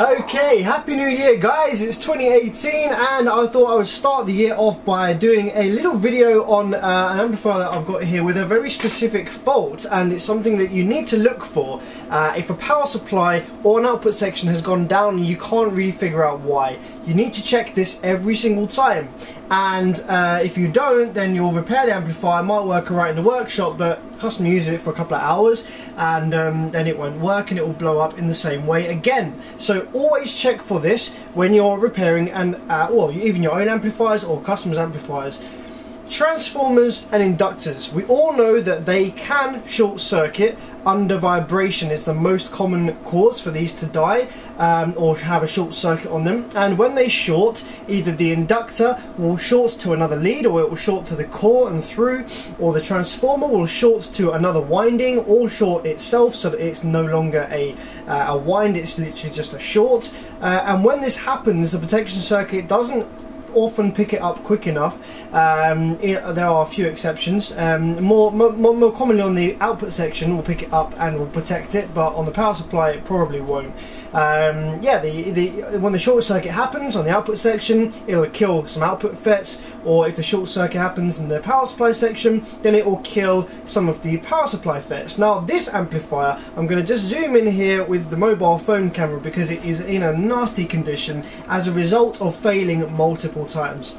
Okay, Happy New Year guys, it's 2018 and I thought I would start the year off by doing a little video on an amplifier that I've got here with a very specific fault, and it's something that you need to look for if a power supply or an output section has gone down and you can't really figure out why. You need to check this every single time, and if you don't, then you'll repair the amplifier. It might work alright in the workshop, but customer uses it for a couple of hours and then it won't work and it will blow up in the same way again. So always check for this when you're repairing or even your own amplifiers or customers' amplifiers. Transformers and inductors, we all know that they can short circuit. Under vibration is the most common cause for these to die or have a short circuit on them, and when they short, either the inductor will short to another lead, or it will short to the core and through, or the transformer will short to another winding or short itself so that it's no longer a wind, it's literally just a short, and when this happens the protection circuit doesn't often pick it up quick enough. There are a few exceptions. More commonly on the output section will pick it up and will protect it, but on the power supply it probably won't. Yeah, when the short circuit happens on the output section, it'll kill some output FETs, or if the short circuit happens in the power supply section, then it will kill some of the power supply FETs. Now this amplifier, I'm going to just zoom in here with the mobile phone camera because it is in a nasty condition as a result of failing multiple times.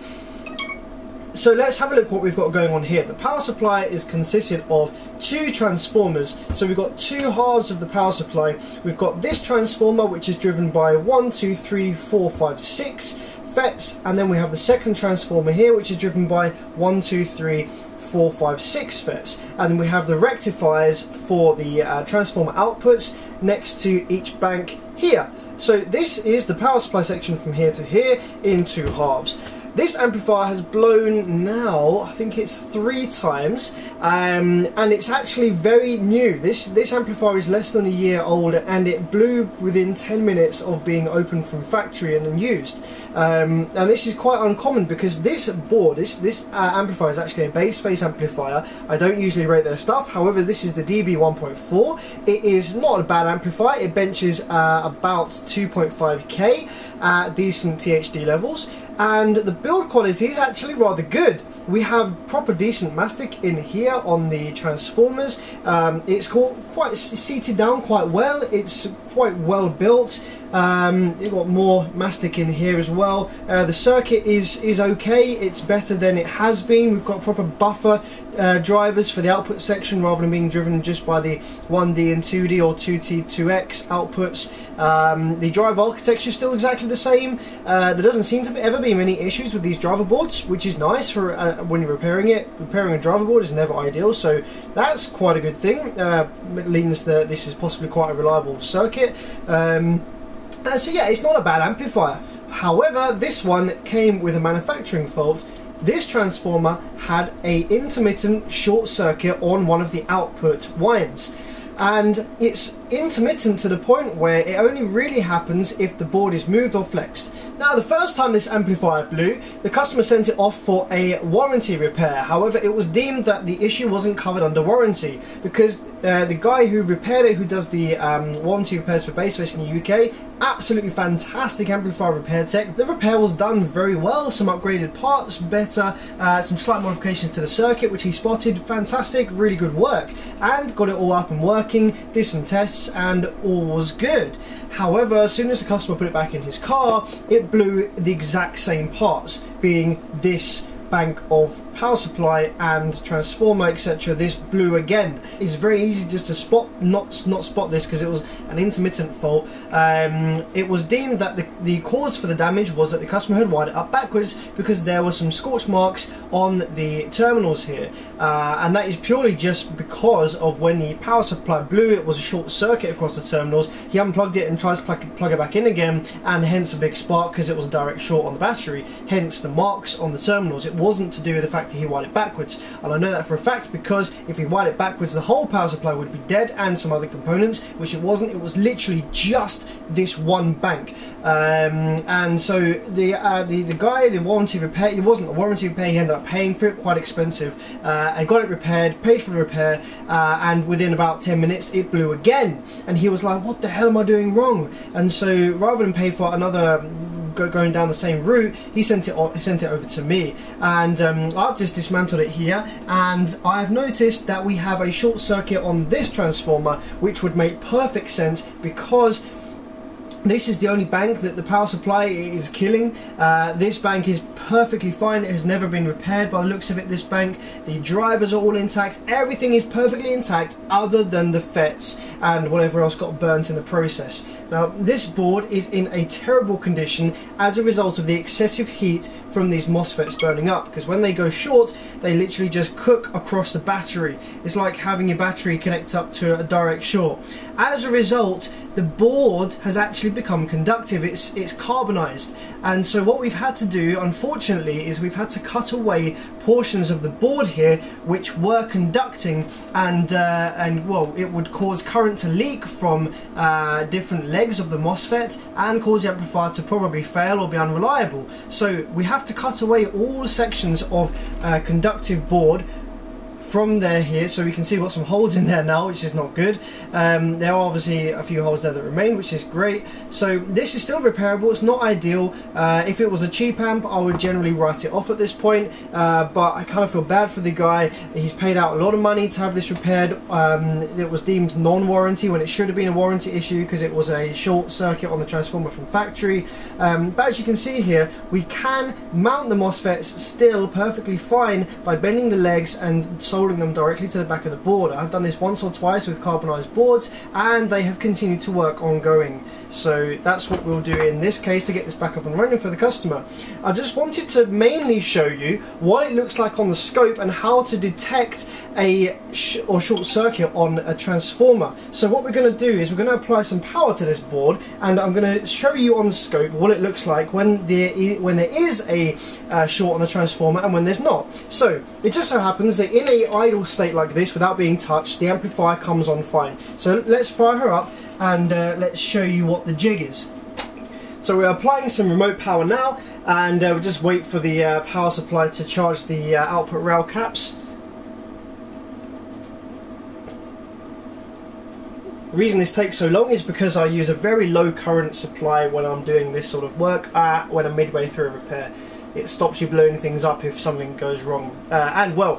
So let's have a look what we've got going on here. The power supply is consisted of two transformers. So we've got two halves of the power supply. We've got this transformer which is driven by 1, 2, 3, 4, 5, 6 FETs, and then we have the second transformer here which is driven by 1, 2, 3, 4, 5, 6 FETs, and then we have the rectifiers for the transformer outputs next to each bank here. So this is the power supply section from here to here in two halves. This amplifier has blown now, I think it's 3 times, and it's actually very new. This amplifier is less than a year old and it blew within 10 minutes of being opened from factory and used. And this is quite uncommon because this board, this amplifier is actually a bass phase amplifier. I don't usually rate their stuff, however this is the DB 1.4. It is not a bad amplifier, it benches about 2.5k at decent THD levels, and the build quality is actually rather good. We have proper decent mastic in here on the transformers. It's quite seated down quite well, it's quite well built. You've got more mastic in here as well. The circuit is okay, it's better than it has been. We've got proper buffer drivers for the output section rather than being driven just by the 1D and 2D or 2T, 2X outputs. The drive architecture is still exactly the same. There doesn't seem to ever be many issues with these driver boards, which is nice for when you're repairing it. Repairing a driver board is never ideal, so that's quite a good thing. It means that this is possibly quite a reliable circuit. So yeah, it's not a bad amplifier. However, this one came with a manufacturing fault. This transformer had an intermittent short circuit on one of the output winds, and it's intermittent to the point where it only really happens if the board is moved or flexed. Now, the first time this amplifier blew, the customer sent it off for a warranty repair. However, it was deemed that the issue wasn't covered under warranty because the guy who repaired it, who does the warranty repairs for bass phase in the UK, absolutely fantastic amplifier repair tech. The repair was done very well, some upgraded parts, better, some slight modifications to the circuit which he spotted, fantastic, really good work, and got it all up and working, did some tests and all was good. However, as soon as the customer put it back in his car, it blew the exact same parts, being this bank of power supply and transformer, etc. This blew again. It's very easy just to not spot this because it was an intermittent fault. It was deemed that the cause for the damage was that the customer had wired it up backwards because there were some scorch marks on the terminals here, and that is purely just because of when the power supply blew, it was a short circuit across the terminals. He unplugged it and tried to plug it back in again, and hence a big spark because it was a direct short on the battery, hence the marks on the terminals. It wasn't to do with the fact that he wired it backwards. And I know that for a fact because if he wired it backwards, the whole power supply would be dead and some other components, which it wasn't. It was literally just this one bank. And so the guy, the warranty repair, it wasn't a warranty repair, he ended up paying for it, quite expensive, and got it repaired, paid for the repair, and within about 10 minutes it blew again. And he was like, what the hell am I doing wrong? And so rather than pay for another going down the same route, he sent it over to me, and I've just dismantled it here, and I've noticed that we have a short circuit on this transformer, which would make perfect sense because this is the only bank that the power supply is killing. This bank is perfectly fine. It has never been repaired by the looks of it, this bank. The drivers are all intact. Everything is perfectly intact other than the FETs and whatever else got burnt in the process. Now, this board is in a terrible condition as a result of the excessive heat from these MOSFETs burning up, because when they go short, they literally just cook across the battery. It's like having your battery connect up to a direct short. As a result, the board has actually become conductive. It's carbonized, and so what we've had to do, unfortunately, is we've had to cut away portions of the board here which were conducting, and well, it would cause current to leak from different legs of the MOSFET and cause the amplifier to probably fail or be unreliable. So we have to cut away all sections of conductive board from there here, so we can see we've got some holes in there now, which is not good. There are obviously a few holes there that remain, which is great. So this is still repairable. It's not ideal. If it was a cheap amp, I would generally write it off at this point, but I kind of feel bad for the guy. He's paid out a lot of money to have this repaired. It was deemed non-warranty when it should have been a warranty issue because it was a short circuit on the transformer from factory. But as you can see here, we can mount the MOSFETs still perfectly fine by bending the legs and soldering them directly to the back of the board. I've done this once or twice with carbonized boards, and they have continued to work ongoing. So that's what we'll do in this case to get this back up and running for the customer. I just wanted to mainly show you what it looks like on the scope and how to detect a short circuit on a transformer. So what we're going to do is we're going to apply some power to this board, and I'm going to show you on the scope what it looks like when there is a short on the transformer and when there's not. So it just so happens that in a idle state like this, without being touched, the amplifier comes on fine. So let's fire her up and let's show you what the jig is. So we're applying some remote power now, and we'll just wait for the power supply to charge the output rail caps. The reason this takes so long is because I use a very low current supply when I'm doing this sort of work, when I'm midway through a repair. It stops you blowing things up if something goes wrong. And well,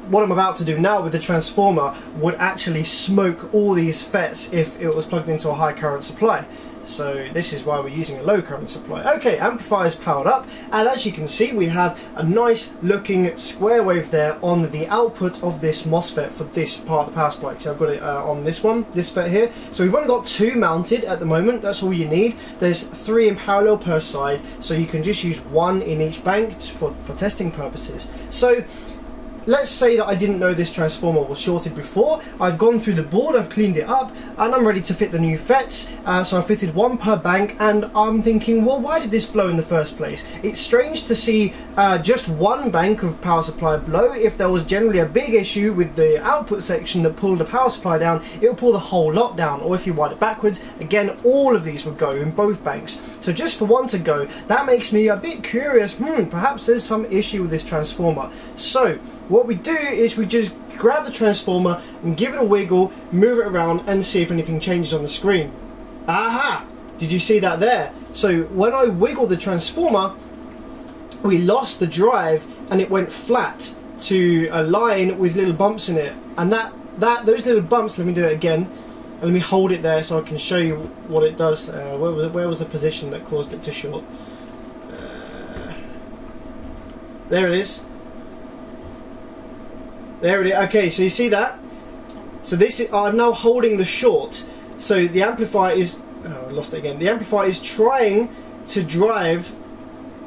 what I'm about to do now with the transformer would actually smoke all these FETs if it was plugged into a high current supply. So this is why we're using a low current supply. Okay, amplifier is powered up, and as you can see, we have a nice looking square wave there on the output of this MOSFET for this part of the power supply. So I've got it on this one, this FET here. So we've only got 2 mounted at the moment. That's all you need. There's 3 in parallel per side, so you can just use 1 in each bank for testing purposes. So let's say that I didn't know this transformer was shorted before. I've gone through the board, I've cleaned it up, and I'm ready to fit the new FETs. So I fitted 1 per bank, and I'm thinking, well, why did this blow in the first place? It's strange to see just 1 bank of power supply blow. If there was generally a big issue with the output section that pulled the power supply down, it will pull the whole lot down. Or if you wired it backwards, again, all of these would go in both banks. So just for 1 to go, that makes me a bit curious. Perhaps there's some issue with this transformer. So what we do is we just grab the transformer and give it a wiggle, move it around, and see if anything changes on the screen. Aha! Did you see that there? So when I wiggle the transformer, we lost the drive and it went flat to a line with little bumps in it. And those little bumps, let me do it again. And let me hold it there so I can show you what it does. Where was the position that caused it to short? There it is. There it is. Okay, so you see that? So this is, I'm now holding the short. So the amplifier is, oh, I lost it again. The amplifier is trying to drive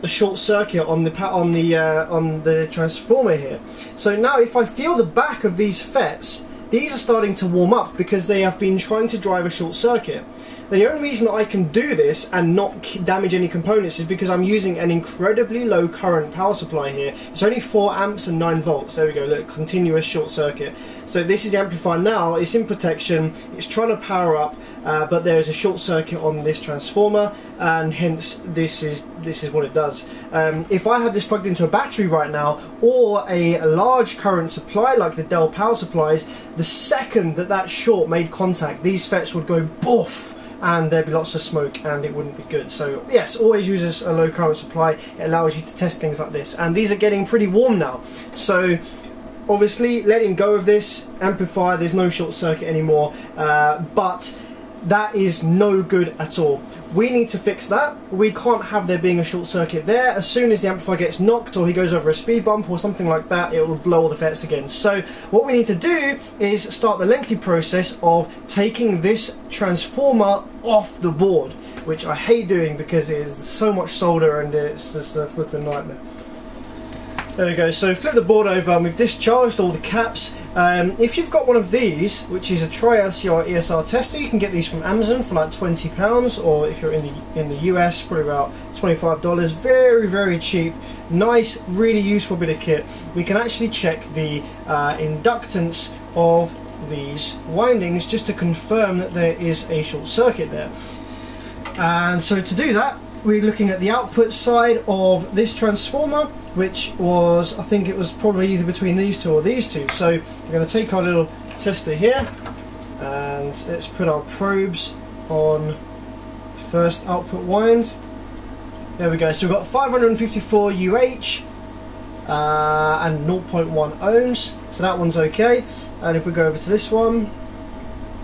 a short circuit on the transformer here. So now if I feel the back of these FETs, these are starting to warm up because they have been trying to drive a short circuit. the only reason I can do this and not damage any components is because I'm using an incredibly low current power supply here. It's only 4 amps and 9 volts. There we go, look, continuous short circuit. So this is the amplifier now, it's in protection, it's trying to power up, but there's a short circuit on this transformer, and hence this is what it does. If I had this plugged into a battery right now, or a large current supply like the Dell power supplies, the second that short made contact, these FETs would go boof, and there'd be lots of smoke and it wouldn't be good. So yes, always use a low current supply. It allows you to test things like this, and these are getting pretty warm now, so obviously letting go of this amplifier, there's no short circuit anymore, but that is no good at all. We need to fix that. We can't have there being a short circuit there. As soon as the amplifier gets knocked or he goes over a speed bump or something like that, it will blow all the FETs again. So what we need to do is start the lengthy process of taking this transformer off the board, which I hate doing because it is so much solder and it's just a flipping nightmare. There we go, so flip the board over and we've discharged all the caps. If you've got one of these, which is a Triathalon Esr Tester, you can get these from Amazon for like £20, or if you're in the US, probably about $25. Very, very cheap, nice, really useful bit of kit. We can actually check the inductance of these windings just to confirm that there is a short circuit there. And so to do that, we're looking at the output side of this transformer, which was, I think it was probably either between these two or these two. So we're going to take our little tester here and let's put our probes on the first output wind. There we go, so we've got 554 UH and 0.1 ohms, so that one's okay. And if we go over to this one,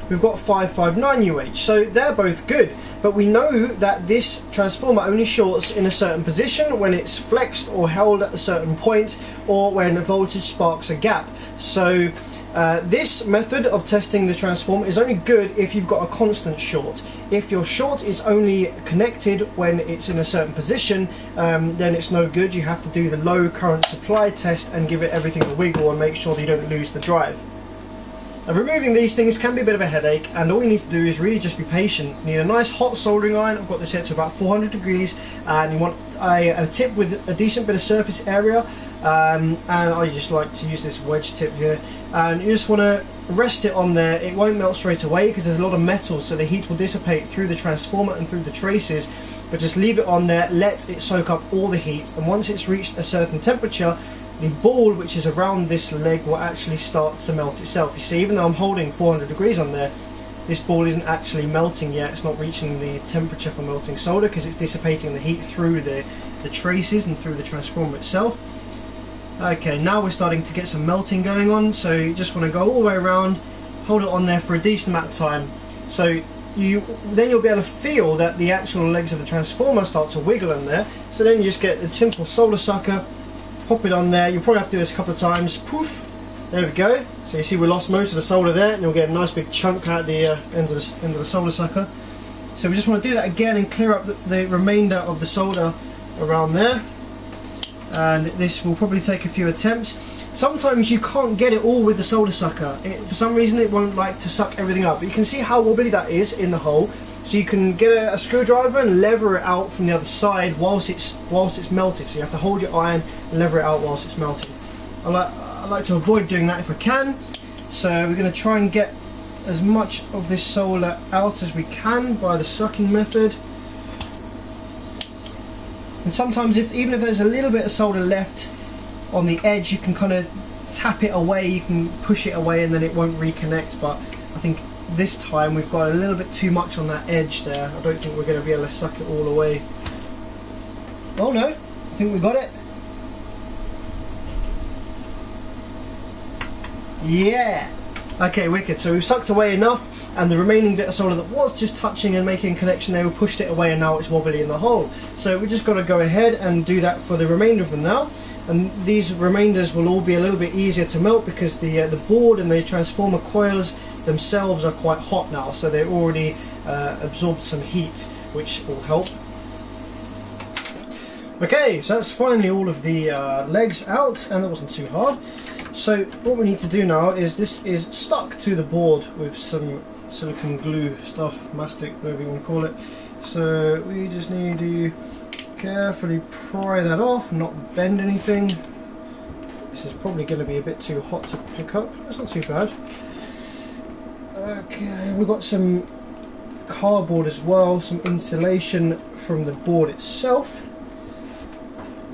we've got 559 UH, so they're both good. But we know that this transformer only shorts in a certain position when it's flexed or held at a certain point, or when the voltage sparks a gap. So this method of testing the transformer is only good if you've got a constant short. If your short is only connected when it's in a certain position, then it's no good. You have to do the low current supply test and give it everything a wiggle and make sure that you don't lose the drive. Removing these things can be a bit of a headache, and all you need to do is really just be patient. You need a nice hot soldering iron. I've got this set to about 400 degrees, and you want a tip with a decent bit of surface area, and I just like to use this wedge tip here, and you just want to rest it on there. It won't melt straight away because there's a lot of metal, so the heat will dissipate through the transformer and through the traces, but just leave it on there, let it soak up all the heat, and once it's reached a certain temperature, the ball which is around this leg will actually start to melt itself. You see, even though I'm holding 400 degrees on there, this ball isn't actually melting yet. It's not reaching the temperature for melting solder because it's dissipating the heat through the traces and through the transformer itself. Okay, now we're starting to get some melting going on, so you just want to go all the way around, hold it on there for a decent amount of time. So then you'll be able to feel that the actual legs of the transformer start to wiggle in there. So then you just get a simple solder sucker, pop it on there. You'll probably have to do this a couple of times. Poof! There we go. So you see we lost most of the solder there, and you'll get a nice big chunk out the end of the solder sucker. So we just want to do that again and clear up the remainder of the solder around there. And this will probably take a few attempts. Sometimes you can't get it all with the solder sucker. For some reason it won't like to suck everything up. But you can see how wobbly that is in the hole. So you can get a screwdriver and lever it out from the other side whilst it's melted. So you have to hold your iron and lever it out whilst it's melting. I like to avoid doing that if I can. So we're going to try and get as much of this solder out as we can by the sucking method. And sometimes even if there's a little bit of solder left on the edge, you can kind of tap it away, you can push it away and then it won't reconnect. But I think this time we've got a little bit too much on that edge there. I don't think we're going to be able to suck it all away. Oh no, I think we got it. Yeah! Okay, wicked. So we've sucked away enough, and the remaining bit of solder that was just touching and making a connection there, we pushed it away and now it's wobbly in the hole. So we just got to go ahead and do that for the remainder of them now. And these remainders will all be a little bit easier to melt because the board and the transformer coils themselves are quite hot now, so they've already absorbed some heat, which will help. Okay, so that's finally all of the legs out, and that wasn't too hard. So what we need to do now is, this is stuck to the board with some silicone glue stuff, mastic, whatever you want to call it. So we just need to carefully pry that off, not bend anything. This is probably going to be a bit too hot to pick up. That's not too bad. Okay, we've got some cardboard as well, some insulation from the board itself.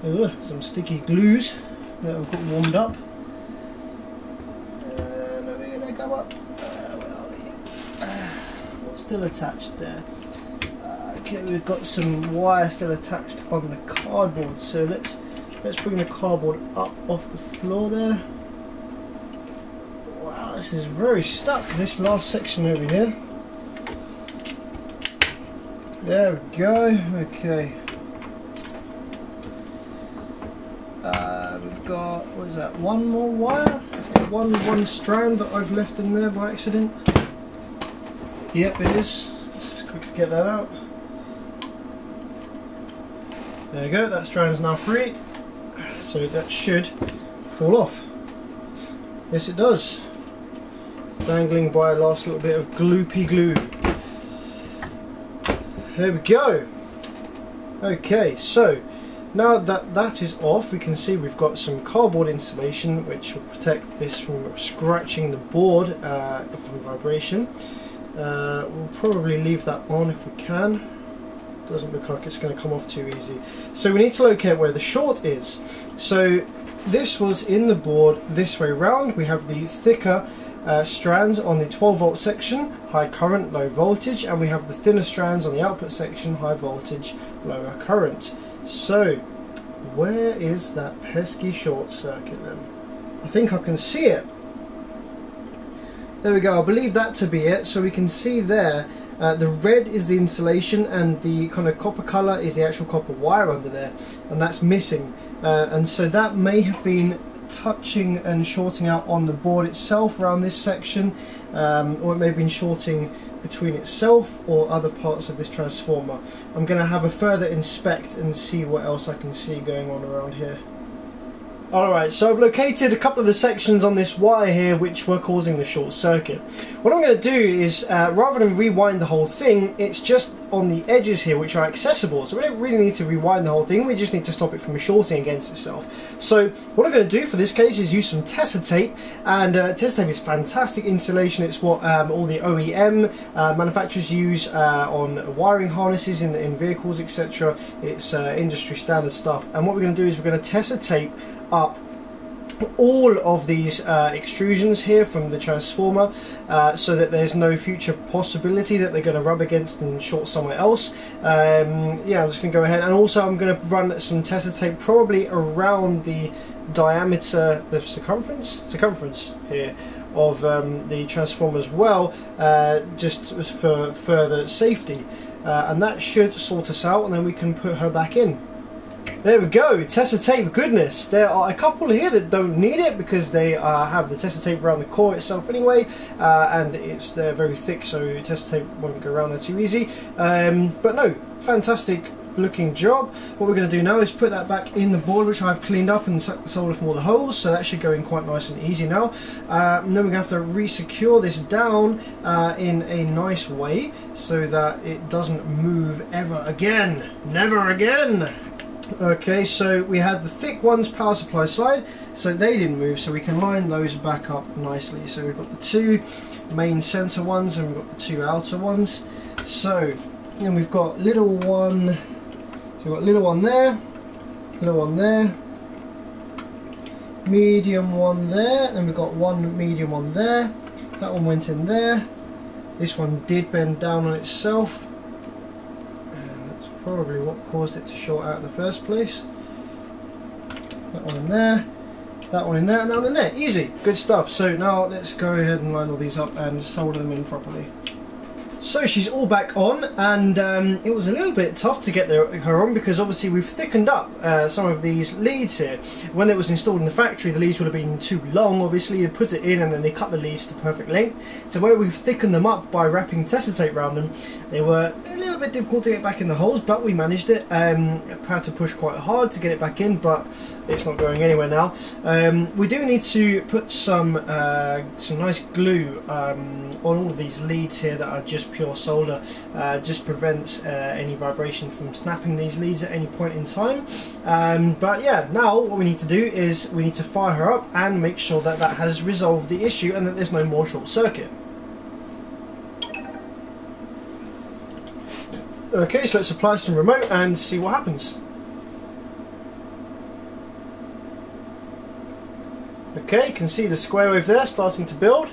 Some sticky glues that have got warmed up. And are we going to go up? Where are we? What's still attached there? Okay, we've got some wire still attached on the cardboard. So let's bring the cardboard up off the floor there. Wow, this is very stuck, this last section over here. There we go. Okay. We've got, what is that, one more wire? Is it one strand that I've left in there by accident? Yep, it is. Let's just quickly get that out. There you go, that strand is now free. So that should fall off. Yes, it does. Dangling by a last little bit of gloopy glue. There we go. Okay, so now that that is off, we can see we've got some cardboard insulation which will protect this from scratching the board from vibration. We'll probably leave that on if we can. Doesn't look like it's going to come off too easy. So we need to locate where the short is. So this was in the board this way round. We have the thicker strands on the 12 volt section, high current, low voltage, and we have the thinner strands on the output section, high voltage, lower current. So where is that pesky short circuit then? I think I can see it. There we go, I believe that to be it. So we can see there the red is the insulation and the kind of copper colour is the actual copper wire under there, and that's missing, and so that may have been touching and shorting out on the board itself around this section, or it may have been shorting between itself or other parts of this transformer. I'm going to have a further inspect and see what else I can see going on around here. Alright, so I've located a couple of the sections on this wire here which were causing the short circuit. What I'm going to do is, rather than rewind the whole thing, it's just on the edges here which are accessible. So we don't really need to rewind the whole thing, we just need to stop it from shorting against itself. So what I'm going to do for this case is use some tessa tape, and tessa tape is fantastic insulation. It's what all the OEM manufacturers use on wiring harnesses in vehicles, etc. It's industry standard stuff, and what we're going to do is we're going to tessa tape up all of these extrusions here from the transformer, so that there's no future possibility that they're going to rub against and short somewhere else. Yeah, I'm just going to go ahead, and also I'm going to run some tessa tape probably around the diameter, the circumference here of the transformer as well, just for further safety, and that should sort us out, and then we can put her back in. There we go, tessa tape goodness. There are a couple here that don't need it because they have the tessa tape around the core itself anyway, and they're very thick, so tessa tape won't go around there too easy. But no, fantastic looking job. What we're going to do now is put that back in the board, which I've cleaned up and sucked the solder from all the holes, so that should go in quite nice and easy now. And then we're going to have to re-secure this down in a nice way so that it doesn't move ever again. Never again! Okay, so we had the thick ones power supply side, so they didn't move, so we can line those back up nicely. So we've got the two main center ones and we've got the two outer ones. So, and we've got little one, so we've got little one there, medium one there, and we've got one medium one there. That one went in there. This one did bend down on itself. Probably what caused it to short out in the first place. That one in there, that one in there, and that one in there. Easy, good stuff. So now let's go ahead and line all these up and solder them in properly. So she's all back on, and it was a little bit tough to get her on because obviously we've thickened up some of these leads here. When it was installed in the factory, the leads would have been too long. Obviously they put it in and then they cut the leads to perfect length. So where we've thickened them up by wrapping tessa tape around them, they were a little little bit difficult to get back in the holes, but we managed it. Had to push quite hard to get it back in, but it's not going anywhere now. We do need to put some nice glue on all of these leads here that are just pure solder. Just prevents any vibration from snapping these leads at any point in time. But yeah, now what we need to do is we need to fire her up and make sure that that has resolved the issue and that there's no more short circuit. Okay, so let's apply some remote and see what happens. Okay, you can see the square wave there starting to build.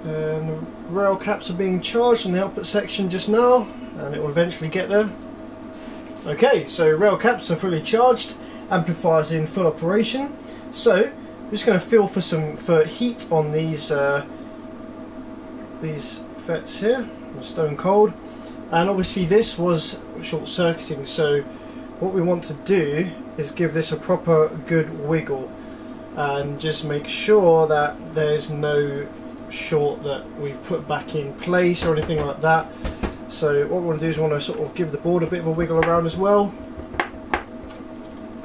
And the rail caps are being charged in the output section just now, and it will eventually get there. Okay, so rail caps are fully charged, amplifiers in full operation. So I'm just going to feel for heat on these FETs here, stone cold, and obviously this was short circuiting, so what we want to do is give this a proper good wiggle and just make sure that there's no short that we've put back in place or anything like that. So what we want to do is we want to sort of give the board a bit of a wiggle around as well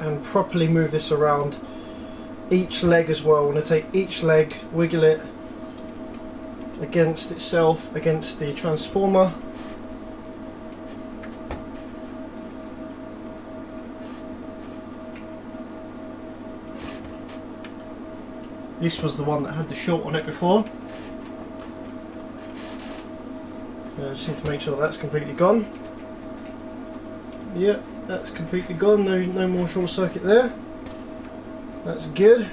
and properly move this around each leg as well. We want to take each leg, wiggle it against itself, against the transformer. This was the one that had the short on it before. So I just need to make sure that's completely gone. Yep, that's completely gone, no more short circuit there. That's good.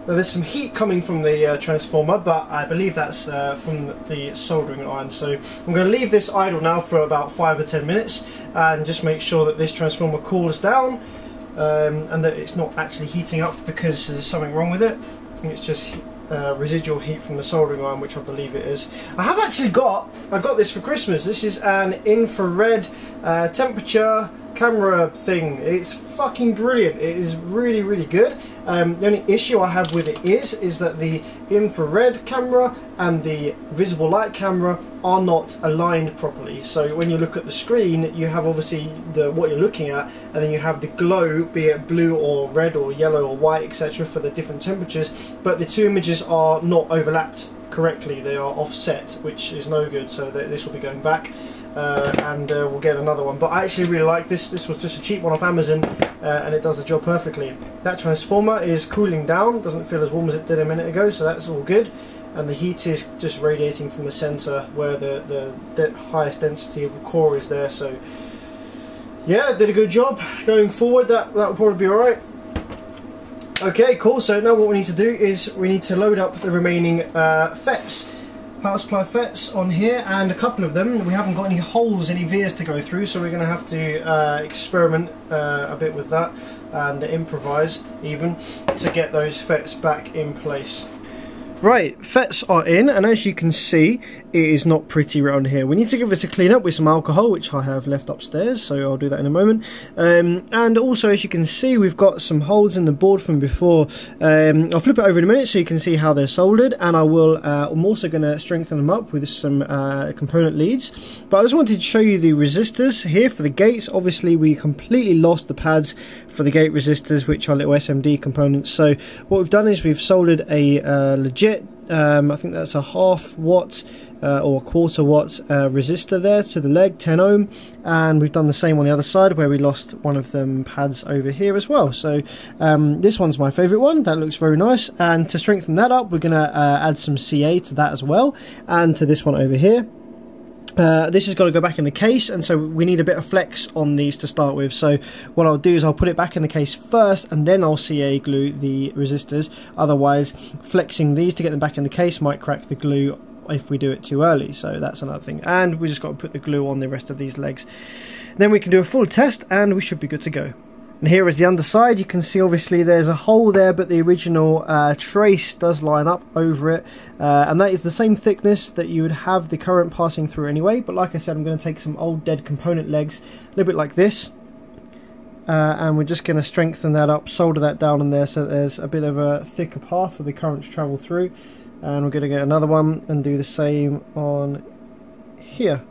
Now there's some heat coming from the transformer, but I believe that's from the soldering iron. So I'm going to leave this idle now for about 5 or 10 minutes and just make sure that this transformer cools down and that it's not actually heating up because there's something wrong with it. I think it's just residual heat from the soldering iron, which I believe it is. I got this for Christmas. This is an infrared temperature camera thing. It's fucking brilliant. It is really, really good. The only issue I have with it is that the infrared camera and the visible light camera are not aligned properly. So when you look at the screen, you have obviously what you're looking at, and then you have the glow, be it blue or red or yellow or white, etc., for the different temperatures, but the two images are not overlapped correctly. They are offset, which is no good, so this will be going back. And we'll get another one, but I actually really like this. This was just a cheap one off Amazon, and it does the job perfectly. That transformer is cooling down, doesn't feel as warm as it did a minute ago, so that's all good. And the heat is just radiating from the centre where the highest density of the core is there. So yeah, did a good job. Going forward, that will probably be alright. Okay, cool. So now what we need to do is we need to load up the remaining FETs. Power supply FETs on here, and a couple of them we haven't got any holes, any vias to go through, so we're going to have to experiment a bit with that and improvise even to get those FETs back in place. Right, FETs are in, and as you can see, it is not pretty around here. We need to give this a clean up with some alcohol, which I have left upstairs, so I'll do that in a moment. And also, as you can see, we've got some holes in the board from before. I'll flip it over in a minute so you can see how they're soldered, and I'm also going to strengthen them up with some component leads. But I just wanted to show you the resistors here for the gates. Obviously, we completely lost the pads for the gate resistors, which are little SMD components. So what we've done is we've soldered a legit, I think that's a 1/2 watt or 1/4 watt resistor there to the leg, 10 ohm, and we've done the same on the other side where we lost one of them pads over here as well. So this one's my favourite one, that looks very nice, and to strengthen that up we're going to add some CA to that as well, and to this one over here. This has got to go back in the case, and so we need a bit of flex on these to start with. So what I'll do is I'll put it back in the case first, and then I'll CA glue the resistors. Otherwise, flexing these to get them back in the case might crack the glue if we do it too early, so that's another thing. And we just got to put the glue on the rest of these legs. Then we can do a full test and we should be good to go. And here is the underside. You can see obviously there's a hole there, but the original trace does line up over it, and that is the same thickness that you would have the current passing through anyway. But like I said, I'm going to take some old dead component legs, a little bit like this, and we're just going to strengthen that up, solder that down in there so that there's a bit of a thicker path for the current to travel through. and we're going to get another one and do the same on here.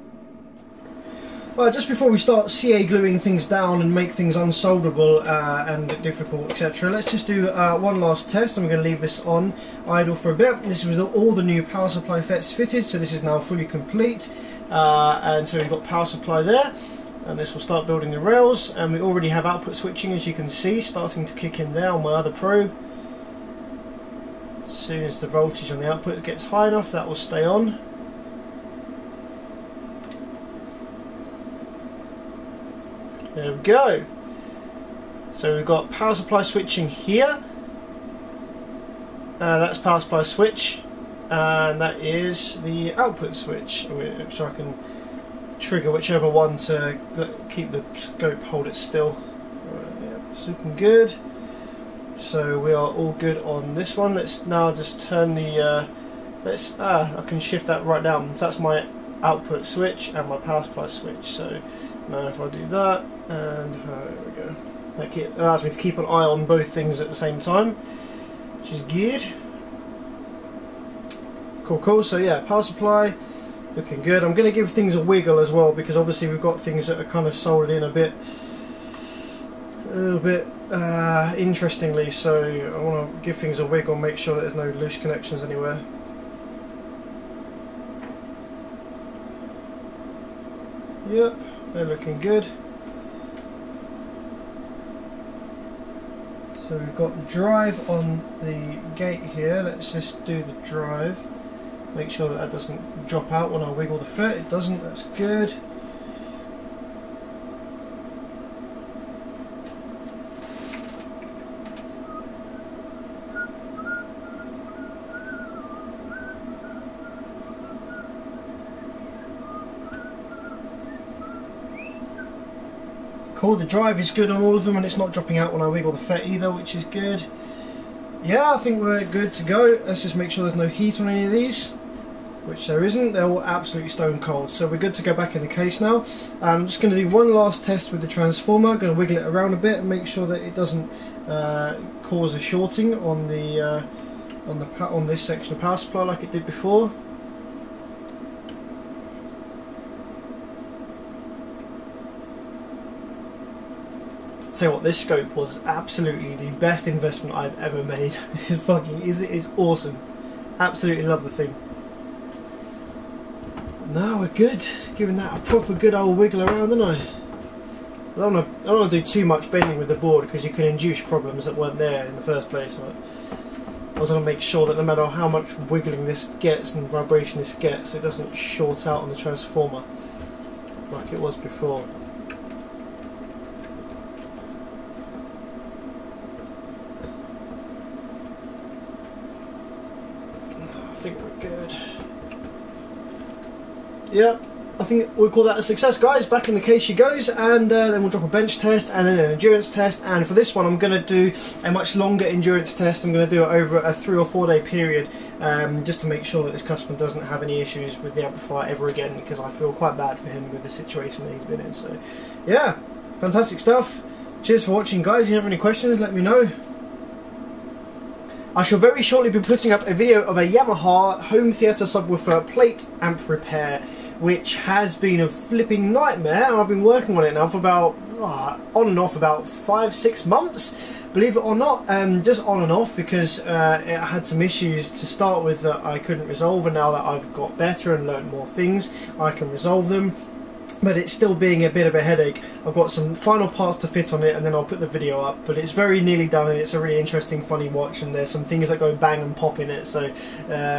Well, just before we start CA gluing things down and make things unsolderable and difficult, etc., let's just do one last test. I'm going to leave this on idle for a bit. This is with all the new power supply FETs fitted, so this is now fully complete. And so we've got power supply there, and this will start building the rails, and we already have output switching, as you can see, starting to kick in there on my other probe. As soon as the voltage on the output gets high enough, that will stay on. There we go. So we've got power supply switching here. That's power supply switch, and that is the output switch, which I can trigger whichever one to keep the scope, hold it still. Yeah, it's looking good. So we are all good on this one. Let's now just turn the I can shift that right down. So that's my output switch and my power supply switch. So now if I do that, and there we go, that allows me to keep an eye on both things at the same time, which is good. Cool. So yeah, power supply looking good. I'm going to give things a wiggle as well, because obviously we've got things that are kind of soldered in a little bit interestingly, so I want to give things a wiggle, make sure that there's no loose connections anywhere. Yep, they're looking good. So we've got the drive on the gate here. Let's just do the drive. Make sure that that doesn't drop out when I wiggle the FET. It doesn't, that's good. Cool, the drive is good on all of them, and it's not dropping out when I wiggle the FET either, which is good. Yeah, I think we're good to go. Let's just make sure there's no heat on any of these, which there isn't. They're all absolutely stone cold, so we're good to go back in the case now. I'm just going to do one last test with the transformer. I'm going to wiggle it around a bit and make sure that it doesn't cause a shorting on the on this section of power supply like it did before. Tell you what, this scope was absolutely the best investment I've ever made. It is awesome. Absolutely love the thing. Now we're good. Giving that a proper good old wiggle around, don't I? I don't want to do too much bending with the board, because you can induce problems that weren't there in the first place. I was going to make sure that no matter how much wiggling this gets and vibration this gets, it doesn't short out on the transformer like it was before. I think we're good. Yep, I think we'll call that a success, guys. Back in the case she goes, and then we'll drop a bench test and then an endurance test. And for this one, I'm going to do a much longer endurance test. I'm going to do it over a 3 or 4 day period, just to make sure that this customer doesn't have any issues with the amplifier ever again, because I feel quite bad for him with the situation that he's been in. So, yeah, fantastic stuff. Cheers for watching, guys. If you have any questions, let me know. I shall very shortly be putting up a video of a Yamaha home theatre subwoofer plate amp repair, which has been a flipping nightmare, and I've been working on it now for about, on and off, about 5-6 months. Believe it or not, just on and off, because it had some issues to start with that I couldn't resolve, and now that I've got better and learnt more things, I can resolve them. But it's still being a bit of a headache. I've got some final parts to fit on it, and then I'll put the video up, but it's very nearly done, and it's a really interesting, funny watch, and there's some things that go bang and pop in it, so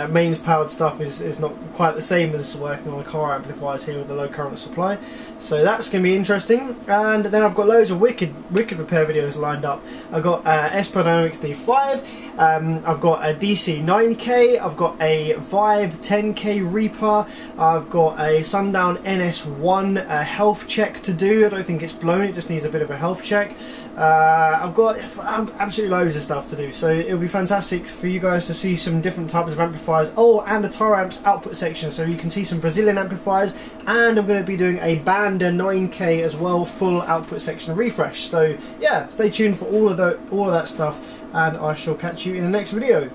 mains powered stuff is not quite the same as working on a car amplifiers here with a low current supply, so that's going to be interesting. And then I've got loads of wicked repair videos lined up. I've got Esper Dynamics D5, I've got a DC 9K, I've got a Vibe 10K Reaper, I've got a Sundown NS1 health check to do. I don't think it's blown, it just needs a bit of a health check. I've got absolutely loads of stuff to do, so it'll be fantastic for you guys to see some different types of amplifiers. Oh, and a Taramps output section, so you can see some Brazilian amplifiers, and I'm going to be doing a Banda 9K as well, full output section refresh. So yeah, stay tuned for all of that stuff, and I shall catch you in the next video.